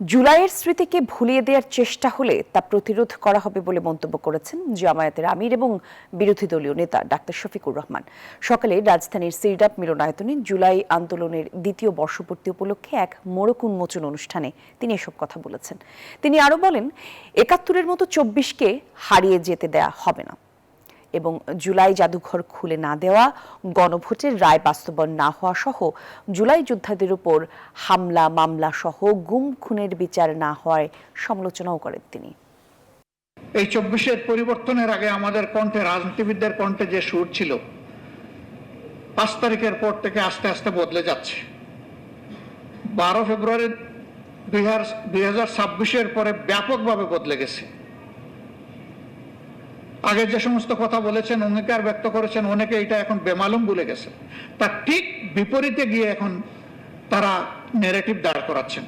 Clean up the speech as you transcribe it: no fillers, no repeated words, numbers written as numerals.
জুলাইয়ের স্মৃতিকে ভুলিয়ে দেওয়ার চেষ্টা হলে তা প্রতিরোধ করা হবে বলে মন্তব্য করেছেন জামায়াতের আমির এবং বিরোধী দলীয় নেতা ডাক্তার শফিকুর রহমান। সকালে রাজধানীর সিরডাপ মিলনায়তনে জুলাই আন্দোলনের দ্বিতীয় বর্ষপূর্তি উপলক্ষে এক মোড়ক উন্মোচন অনুষ্ঠানে তিনি এসব কথা বলেছেন। তিনি আরো বলেন, ৭১-এর মতো ২৪কে হারিয়ে যেতে দেয়া হবে না এবং জুলাই জাদুঘর খুলে না দেওয়া, গণভোটের রায় বাস্তবায়ন না হওয়া সহ জুলাই যোদ্ধাদের উপর হামলা মামলা সহ গুম খুনের বিচার না হওয়ায় সমালোচনাও করেন তিনি। এই ২৪-এর পরিবর্তনের আগে আমাদের কণ্ঠে, রাজনীতিবিদদের কণ্ঠে যে সুর ছিল, ৫ তারিখের পর থেকে আস্তে আস্তে বদলে যাচ্ছে। ১২ ফেব্রুয়ারি ২০২৬-এর পরে ব্যাপকভাবে বদলে গেছে। আগে যে সমস্ত কথা বলেছেন, অঙ্গীকার ব্যক্ত করেছেন, অনেকে এটা এখন বেমালুম ভুলে গেছে। তার ঠিক বিপরীতে গিয়ে এখন তারা ন্যারেটিভ দাঁড় করাচ্ছেন।